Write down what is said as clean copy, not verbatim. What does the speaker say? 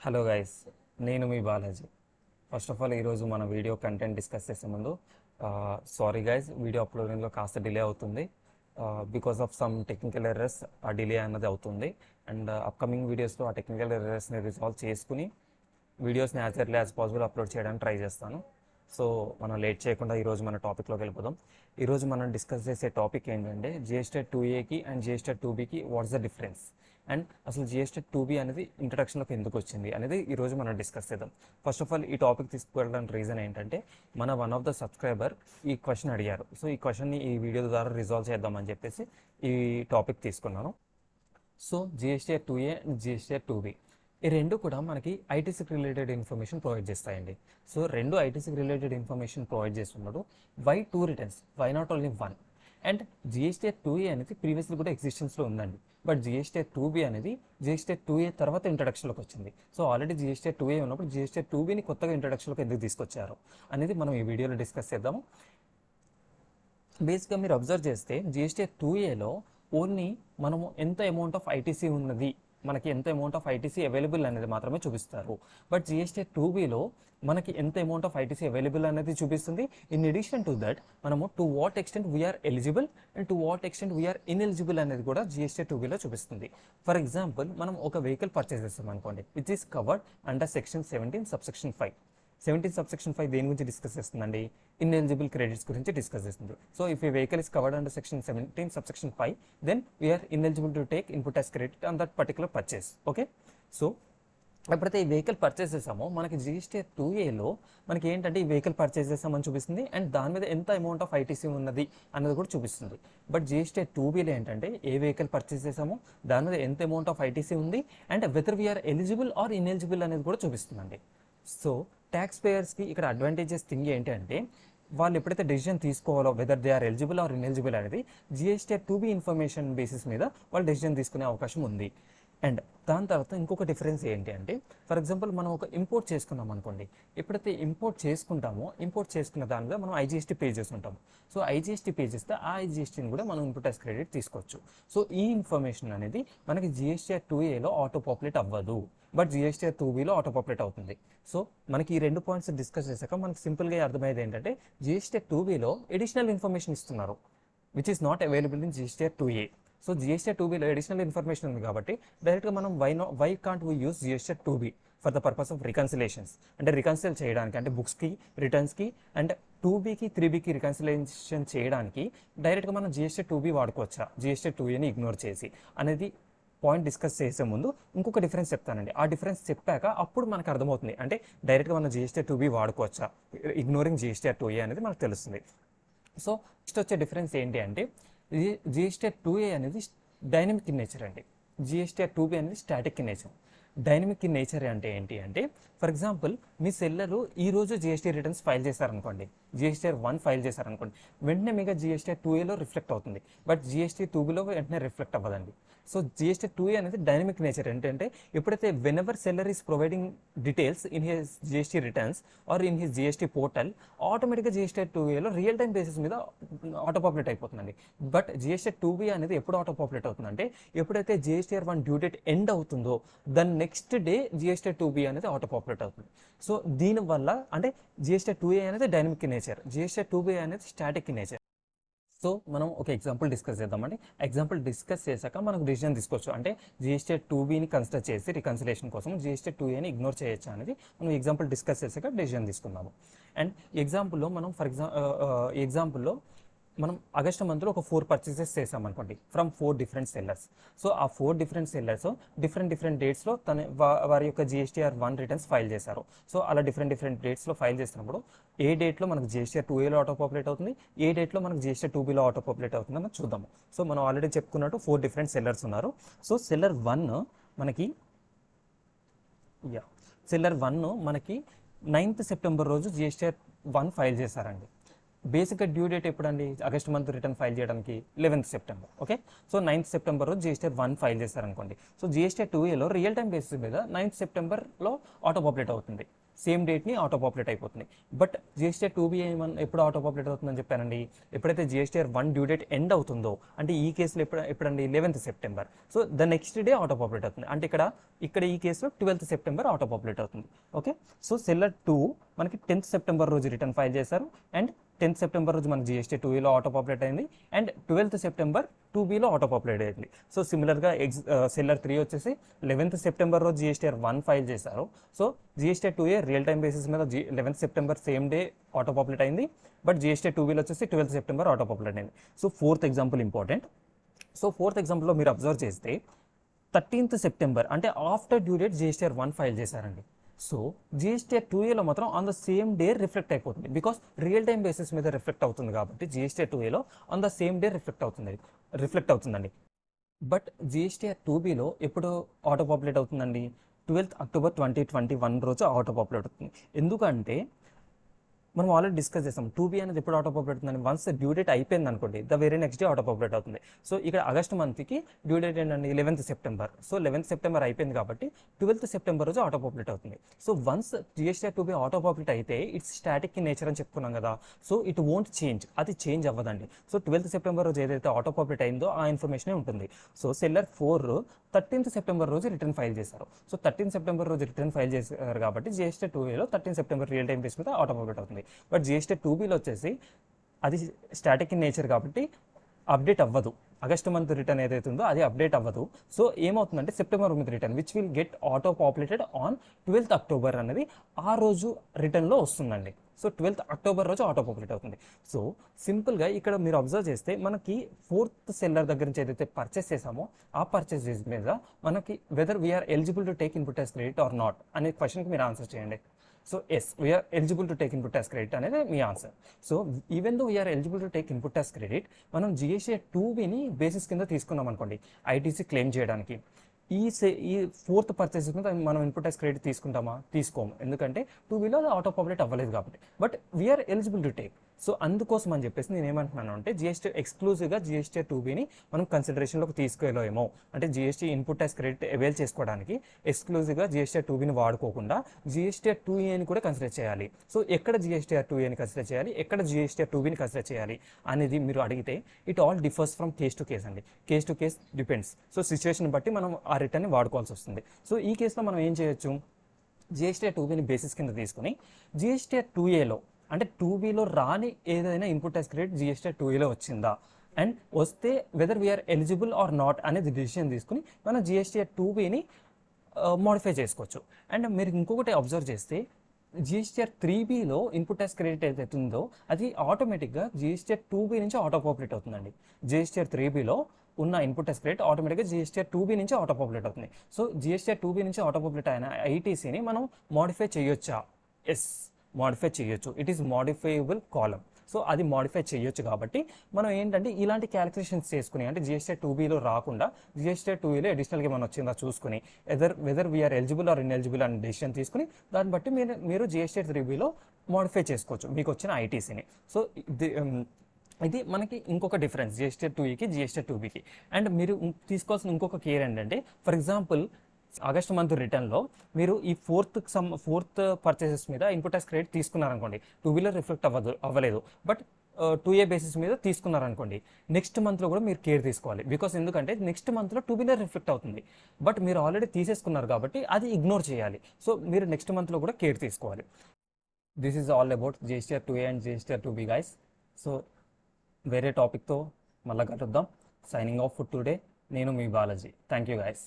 Hello guys, నేను మీ Balaji. First of all ఈరోజు మన వీడియో కంటెంట్ డిస్కస్ చేసే ముందు సారీ గైస్, వీడియో అప్లోడింగ్లో కాస్త డిలే అవుతుంది. Because of some technical errors ఆ డిలే అన్నది అవుతుంది. అండ్ అప్కమింగ్ వీడియోస్లో ఆ టెక్నికల్ ఎర్రర్స్ని రిజాల్వ్ చేసుకుని వీడియోస్ని as early as possible upload చేయడానికి ట్రై చేస్తాను. సో మనం లేట్ చేయకుండా ఈరోజు మన టాపిక్లోకి వెళ్ళిపోదాం. ఈరోజు మనం డిస్కస్ చేసే టాపిక్ ఏంటంటే జిఎస్టెట్ 2ఏకి అండ్ జిఎస్టెట్ 2బికి వాట్స్ ద డిఫరెన్స్, అండ్ అసలు జిఎస్టెట్ 2బి అనేది ఇంట్రడక్షన్లోకి ఎందుకు వచ్చింది అనేది ఈరోజు మనం డిస్కస్ చేద్దాం. ఫస్ట్ ఆఫ్ ఆల్ ఈ టాపిక్ తీసుకువెళ్ళడానికి రీజన్ ఏంటంటే మన వన్ ఆఫ్ ద సబ్స్క్రైబర్ ఈ క్వశ్చన్ అడిగారు. సో ఈ క్వశ్చన్ని ఈ వీడియో ద్వారా రిజాల్వ్ చేద్దామని చెప్పేసి ఈ టాపిక్ తీసుకున్నాను. సో జిఎస్టెట్ 2ఏ అండ్ జిఎస్టెట్ 2బి ఈ రెండు కూడా మనకి ఐటీసీకి రిలేటెడ్ ఇన్ఫర్మేషన్ ప్రొవైడ్ చేస్తాయండి. సో రెండు ఐటీసీకి రిలేటెడ్ ఇన్ఫర్మేషన్ ప్రొవైడ్ చేస్తున్నప్పుడు why 2 returns, why not only 1? And GSTR 2ఏ అనేది ప్రీవియస్లీ కూడా ఎగ్జిస్టెన్స్లో ఉందండి. బట్ జిఎస్టెట్ 2బి అనేది జిఎస్టెట్ 2ఏ తర్వాత ఇంట్రడక్షన్లోకి వచ్చింది. సో ఆల్రెడీ జిఎస్టెట్ 2ఏ ఉన్నప్పుడు జిఎస్టెట్ 2బిని కొత్తగా ఇంట్రడక్షన్లోకి ఎందుకు తీసుకొచ్చారు అనేది మనం ఈ వీడియోలో డిస్కస్ చేద్దాము. బేసిక్గా మీరు అబ్జర్వ్ చేస్తే జిఎస్టెట్ 2ఏలో ఓన్లీ మనము ఎంత అమౌంట్ ఆఫ్ ఐటీసీ ఉన్నది, మనకి ఎంత అమౌంట్ ఆఫ్ ఐటీసీ అవైలబుల్ అనేది మాత్రమే చూపిస్తారు. బట్ జిఎస్టెట్ 2బిలో మనకి ఎంత అమౌంట్ ఆఫ్ ఐటీసీ అవైలబుల్ అనేది చూపిస్తుంది. ఇన్ అడిషన్ టు దట్ మనము to what extent we are eligible and to what extent we are ineligible అనేది కూడా జిఎస్టెట్ 2బిలో చూపిస్తుంది. ఫర్ ఎగ్జాంపుల్, మనం ఒక వెహికల్ పర్చేస్ చేస్తాం అనుకోండి, which is covered under section 17 subsection 5. 17 subsection 5 దేని గురించి డిస్కస్ చేస్తుందండి? ఇన్ఎలిజిబుల్ క్రెడిట్స్ గురించి డిస్కస్ చేస్తుంది. So if a vehicle is covered under section 17 subsection 5, then we are ineligible to take input as credit on that particular purchase. Okay, so ఎప్పుడైతే ఈ vehicle purchase చేసామో మనకి జిఎస్టెట్ 2ఏలో మనకి ఏంటంటే ఈ వెహికల్ పర్చేస్ చేసామని చూపిస్తుంది, అండ్ దాని మీద ఎంత అమౌంట్ ఆఫ్ ఐటీసీ ఉన్నది అన్నది కూడా చూపిస్తుంది. బట్ జిఎస్టెట్ 2బిలో ఏంటంటే ఏ వెహికల్ పర్చేస్ చేసామో దాని మీద ఎంత అమౌంట్ ఆఫ్ ఐటీసీ ఉంది and whether we are eligible or ineligible అనేది కూడా చూపిస్తుందండి. సో ట్యాక్స్ పేయర్స్కి ఇక్కడ అడ్వాంటేజెస్ థింగ్ ఏంటి అంటే వాళ్ళు ఎప్పుడైతే డెసిషన్ తీసుకోవాలో whether they are eligible or ineligible అనేది జిఎస్టెట్ 2బి ఇన్ఫర్మేషన్ బేసిస్ మీద వాళ్ళు డెసిషన్ తీసుకునే అవకాశం ఉంది. అండ్ దాని తర్వాత ఇంకొక డిఫరెన్స్ ఏంటి అంటే, ఫర్ ఎగ్జాంపుల్ మనం ఒక ఇంపోర్ట్ చేసుకున్నాం అనుకోండి, ఎప్పుడైతే ఇంపోర్ట్ చేసుకున్న దాని మీద మనం ఐజీఎస్టీ పే చేసి ఉంటాము. సో ఐజీఎస్టీ పే చేస్తే ఆ ఐజీఎస్టీని కూడా మనం ఇన్పుట్ యాజ్ క్రెడిట్ తీసుకోవచ్చు. సో ఈ ఇన్ఫర్మేషన్ అనేది మనకి జిఎస్టెట్ 2ఏలో ఆటో పాపులేట్ అవ్వదు, బట్ జిఎస్టెట్ 2బిలో ఆటో పాపులేట్ అవుతుంది. సో మనకి ఈ రెండు పాయింట్స్ డిస్కస్ చేశాక మనకి సింపుల్గా అర్థమయ్యేది ఏంటంటే జిఎస్టెట్ 2బిలో ఎడిషనల్ ఇన్ఫర్మేషన్ ఇస్తున్నారు which is not available in GSTR 2ఏ. సో జిఎస్టెట్ 2బిలో ఎడిషనల్ ఇన్ఫర్మేషన్ ఉంది కాబట్టి డైరెక్ట్గా మనం why can't we use GSTR 2బి for the purpose of reconciliations, అంటే రికన్సిల్ చేయడానికి, అంటే బుక్స్కి, రిటర్న్స్కి అండ్ 2బికి 3బికి రికన్సిలేషన్ చేయడానికి డైరెక్ట్గా మనం జిఎస్టెట్ 2బి వాడుకోవచ్చా, జిఎస్టెట్ 2ఏని ఇగ్నోర్ చేసి అనేది పాయింట్ డిస్కస్ చేసే ముందు ఇంకొక డిఫరెన్స్ చెప్తానండి. ఆ డిఫరెన్స్ చెప్పాక అప్పుడు మనకు అర్థమవుతుంది, అంటే డైరెక్ట్గా మనం జిఎస్టెట్ 2బి వాడుకోవచ్చా ఇగ్నోరింగ్ జిఎస్టెట్ 2ఏ అనేది మనకు తెలుస్తుంది. సో నెక్స్ట్ వచ్చే డిఫరెన్స్ ఏంటి అంటే జిఎస్టెట్ 2ఏ అనేది డైనమిక్ ఇన్ నేచర్ అండి, జిఎస్టెట్ 2బి అనేది static in nature. Dynamic in nature అంటే ఏంటి అంటే, ఫర్ ఎగ్జాంపుల్ మీ సెల్లరు ఈరోజు జిఎస్టీ రిటర్న్స్ ఫైల్ చేశారనుకోండి, జిఎస్టీ 1 ఫైల్ చేశారనుకోండి, వెంటనే మీకు జిఎస్టెట్ 2ఏలో రిఫ్లెక్ట్ అవుతుంది, బట్ జిఎస్టీ 2బిలో వెంటనే రిఫ్లెక్ట్ అవ్వదండి. సో జిఎస్టెట్ 2ఏ అనేది డైనమిక్ నేచర్. ఏంటంటే ఎప్పుడైతే whenever seller is providing details in his GST returns or in his GST portal, ఆటోమేటిక్గా జిఎస్టెట్ 2ఏలో రియల్ టైం బేసిస్ మీద ఆటో పాపులేట్ అయిపోతుందండి. బట్ జిఎస్టెట్ 2బి అనేది ఎప్పుడు ఆటో పాపులేట్ అవుతుందంటే ఎప్పుడైతే జిఎస్టీఆర్ 1 డ్యూ డేట్ ఎండ్ అవుతుందో దాని నెక్స్ట్ డే జిఎస్టెట్ 2బి అనేది ఆటో పాపులేట్ అవుతుంది. సో దీనివల్ల అంటే జిఎస్టెట్ 2ఏ అనేది డైనమిక్ ఇన్ నేచర్, జిఎస్టెట్ 2బి అనేది స్టాటిక్ ఇన్ నేచర్. సో మనం ఒక ఎగ్జాంపుల్ డిస్కస్ చేద్దామండి. ఎగ్జాంపుల్ డిస్కస్ చేశాక మనకు డిసిజన్ తీసుకోవచ్చు, అంటే జిఎస్టెట్ 2బిని కన్సిడర్ చేసి రికన్సిలేషన్ కోసం జిఎస్టెట్ 2ఏని ఇగ్నోర్ చేయొచ్చా అనేది మనం ఎగ్జాంపుల్ డిస్కస్ చేశాక డిసిజన్ తీసుకున్నాము. అండ్ ఎగ్జాంపుల్లో మనం ఎగ్జాంపుల్లో మనం ఆగస్ట్ మంత్లో ఒక 4 పర్చేసెస్ చేసాం అనుకోండి ఫ్రమ్ 4 డిఫరెంట్ సెల్లర్స్. సో ఆ 4 డిఫరెంట్ సెల్లర్స్ డిఫరెంట్ డేట్స్లో వారి యొక్క జిఎస్టీఆర్ 1 రిటర్న్స్ ఫైల్ చేశారు. సో అలా డిఫరెంట్ డేట్స్లో ఫైల్ చేసినప్పుడు ఏ డేట్లో మనకు జిఎస్టీఆర్ 2ఏలో ఆటో పాపులేట్ అవుతుంది, ఏ డేట్లో మనకు జిఎస్టీఆర్ 2బిలో ఆటో పాపులేట్ అవుతుందని చూద్దాము. సో మనం ఆల్రెడీ చెప్పుకున్నట్టు 4 డిఫరెంట్ సెల్లర్స్ ఉన్నారు. సో సెల్లర్ 1 మనకి 9th సెప్టెంబర్ రోజు జిఎస్టీఆర్ 1 ఫైల్ చేశారండి. బేసిక్గా డ్యూ డేట్ ఎప్పుడండి, ఆగస్ట్ మంత్ రిటర్న్ ఫైల్ చేయడానికి 11th September. Okay, so 9th September రోజు జిఎస్టీఆర్ 1 ఫైల్ చేశారనుకోండి. సో జిఎస్టీఆర్ 2ఏలో రియల్ టైం బేసిస్ మీద 9th సెప్టెంబర్లో ఆటో పాపులేట్ అవుతుంది. సేమ్ డేట్ని ఆటో పాపులేట్ అయిపోతుంది. బట్ జిఎస్టీఆర్ 2B ఎప్పుడు ఆటో పాపులేట్ అవుతుందని చెప్పానండి, ఎప్పుడైతే జిఎస్టీఆర్ 1 డ్యూ డేట్ ఎండ్ అవుతుందో, అంటే ఈ కేసులో ఎప్పుడండి 11th September. So the next day auto populate అవుతుంది. అంటే ఇక్కడ ఈ కేసులో 12th సెప్టెంబర్ ఆటో పాపులేట్ అవుతుంది. ఓకే, సో సెల్లర్ 2 మనకి 10th సెప్టెంబర్ రోజు రిటర్న్ ఫైల్ చేశారు, అండ్ 10th సెప్టెంబర్ రోజు మనకి జిఎస్టీ 2Aలో ఆటో పాపులేట్ అయింది, అండ్ 12th సెప్టెంబర్ 2Bలో ఆటో పాపులేట్ అయింది. సో సిమిలర్గా సెల్లర్ 3 వచ్చేసి 11th సెప్టెంబర్ రోజు జిఎస్టీఆర్ 1 ఫైల్ చేశారు. So GSTR 2A real time basis మీద 11th September same day auto populate అయింది, బట్ జిఎస్టీఆర్ 2Bలో వచ్చేసి 12th సెప్టెంబర్ ఆటో పాపులేట్ అయింది. So 4th example important. So 4th ఎగ్జాంపుల్లో మీరు అబ్జర్వ్ చేస్తే 13th సెప్టెంబర్ అంటే after due date GSTR 1 file చేశారండి. సో జిఎస్టీఆర్ 2Aలో మాత్రం on the same day reflect అయిపోతుంది, బికాస్ రియల్ టైం బేసిస్ మీద రిఫ్లెక్ట్ అవుతుంది కాబట్టి జిఎస్టీఆర్ 2Aలో on the same day reflect అవుతుందండి. బట్ జిఎస్టీఆర్ 2Bలో ఎప్పుడు ఆటో పాపులేట్ అవుతుందండి, 12th అక్టోబర్ 2021 రోజు ఆటో పాపులేట్ అవుతుంది. ఎందుకంటే మనం ఆల్రెడీ డిస్కస్ చేస్తాం 2B అనేది ఎప్పుడు ఆటో పాపులేట్ అవుతుందని, వన్స్ డ్యూ డేట్ అయిపోయింది అనుకోండి, the very next day auto populate అవుతుంది. సో ఇక్కడ ఆగస్ట్ మంత్కి డ్యూ డేట్ ఏంటండి 11th September. So 11th September అయిపోయింది కాబట్టి 12th సెప్టెంబర్ రోజు ఆటో పాపులేట్ అవుతుంది. So once GSTR 2B auto populate అయితే ఇట్స్ స్టాటిక్ ఇన్ నేచర్ అని చెప్పుకున్నాం కదా, సో ఇట్ వోంట్ చేంజ్, అది చేంజ్ అవ్వదండి. సో 12th సెప్టెంబర్ రోజు ఏదైతే ఆటో పాపులేట్ అయిందో ఆ ఇన్ఫర్మేషన్ ఉంటుంది. సో సెల్లర్ 4 13th సెప్టెంబర్ రోజు రిటర్న్ ఫైల్ చేశారు. సో 13th సెప్టెంబర్ రోజు రిటర్న్ ఫైల్ చేశారు కాబట్టి జిఎస్టీఆర్ 2Aలో 13th September real time base మీద ఆటో పాపులేట్ అవుతుంది. బట్ జిఎస్టీఆర్ 2Bలో వచ్చేసి అది స్టాటిక్ ఇన్ నేచర్ కాబట్టి అప్డేట్ అవ్వదు. ఆగస్ట్ మంత్ రిటర్న్ ఏదైతే ఉందో అది అప్డేట్ అవ్వదు. సో ఏమవుతుందంటే September month return which will get auto populated on 12th October అనేది ఆ రోజు రిటర్న్లో వస్తుందండి. సో 12th అక్టోబర్ రోజు ఆటో పాపులేట్ అవుతుంది. సో సింపుల్గా ఇక్కడ మీరు అబ్జర్వ్ చేస్తే మనకి 4th సెల్లర్ దగ్గర నుంచి ఏదైతే పర్చేస్ చేసామో ఆ పర్చేస్ మీద మనకి whether we are eligible to take input as credit or not అనే క్వశ్చన్కి మీరు ఆన్సర్ చేయండి. So yes, we're eligible to take input as credit అనేది మీ answer. So even though we're eligible to take input as credit, మనం GSTR 2Bని basis కింద తీసుకున్నాం అనుకోండి ఐటీసీ క్లెయిమ్ చేయడానికి, ఈ 4th పర్చేస్ మీద మనం ఇన్పుట్ యాజ్ క్రెడిట్ తీసుకుంటామా? తీసుకోము, ఎందుకంటే 2Bలో ఆటో పాపులేట్ అవ్వలేదు కాబట్టి. But we are eligible to take. So అందుకోసం అని చెప్పేసి నేను ఏమంటున్నాను అంటే ఎక్స్క్లూజివ్గా జిఎస్టీఆర్ 2Bని మనం కన్సిడరేషన్లోకి తీసుకెళ్ళలేమో, అంటే GST input as credit avail చేసుకోవడానికి ఎక్స్క్లూజివ్గా జిఎస్టీఆర్ 2Bని వాడుకోకుండా జిఎస్టీఆర్ 2Aని కూడా కన్సిడర్ చేయాలి. సో ఎక్కడ జిఎస్టీఆర్ 2Aని కన్సిడర్ చేయాలి, ఎక్కడ జిఎస్టీఆర్ 2Bని కన్సిడర్ చేయాలి అనేది మీరు అడిగితే it all differs from case to case అండి. Case to case depends. So situation బట్టి మనం ఆ రిటర్న్ని వాడుకోవాల్సి వస్తుంది. సో ఈ కేసులో మనం ఏం చేయొచ్చు, జిఎస్టీఆర్ 2Bని బేసిస్ కింద తీసుకుని జిఎస్టీఆర్ 2Aలో అంటే 2Bలో రాని ఏదైనా ఇన్పుట్ యాజ్ క్రెడిట్ జిఎస్టీఆర్ 2Aలో వచ్చిందా, అండ్ వస్తే whether we are eligible or not అనేది డిసిషన్ తీసుకుని మనం జిఎస్టీఆర్ 2Bని మోడిఫై చేసుకోవచ్చు. అండ్ మీరు ఇంకొకటి అబ్జర్వ్ చేస్తే జిఎస్టీఆర్ 3Bలో ఇన్పుట్ యాజ్ క్రెడిట్ ఏదైతే ఉందో అది ఆటోమేటిక్గా జిఎస్టీఆర్ 2B నుంచి ఆటో పాపులేట్ అవుతుందండి. జిఎస్టీఆర్ 3Bలో ఉన్న ఇన్పుట్ యాజ్ క్రెడిట్ ఆటోమేటిక్గా జిఎస్టీఆర్ 2B నుంచి ఆటో పాపులేట్ అవుతుంది. సో జిఎస్టీఆర్ 2B నుంచి ఆటో పాపులేట్ అయిన ఐటీసీని మనం మోడిఫై చేయొచ్చా? ఎస్, మోడిఫై చేయొచ్చు. It is modifiable column. So అది మోడిఫై చేయొచ్చు కాబట్టి మనం ఏంటంటే ఇలాంటి క్యాలిక్యులేషన్స్ చేసుకుని, అంటే జిఎస్టీఆర్ 2Bలో రాకుండా జిఎస్టీఆర్ 2Aలో అడిషనల్గా మనం వచ్చిందా చూసుకుని whether we are eligible or ineligible అనే డెసిషన్ తీసుకుని దాన్ని బట్టి మీరు జిఎస్టీఆర్ 3Bలో మోడిఫై చేసుకోవచ్చు మీకు వచ్చిన ఐటీసీని. సో ఇది మనకి ఇంకొక డిఫరెన్స్ జిఎస్టీఆర్ 2Aకి జిఎస్టీఆర్ 2Bకి. అండ్ మీరు తీసుకోవాల్సిన ఇంకొక కేర్ ఏంటంటే, ఫర్ ఎగ్జాంపుల్ ఆగస్ట్ మంత్ రిటర్న్లో మీరు ఈ 4th పర్చేసెస్ మీద ఇన్పుట్ యాజ్ క్రెడిట్ తీసుకున్నారనుకోండి, 2Bలో రిఫ్లెక్ట్ అవ్వలేదు, బట్ 2A బేసిస్ మీద తీసుకున్నారనుకోండి, నెక్స్ట్ మంత్లో కూడా మీరు కేర్ తీసుకోవాలి. బికాస్ ఎందుకంటే నెక్స్ట్ మంత్లో 2Bలో రిఫ్లెక్ట్ అవుతుంది, బట్ మీరు ఆల్రెడీ తీసేసుకున్నారు కాబట్టి అది ఇగ్నోర్ చేయాలి. సో మీరు నెక్స్ట్ మంత్లో కూడా కేర్ తీసుకోవాలి. This is all about GSTR 2A and GSTR 2B guys. So వేరే టాపిక్తో మళ్ళీ కలుద్దాం. Signing off for today. నేను మీ బాలాజీ. Thank you guys.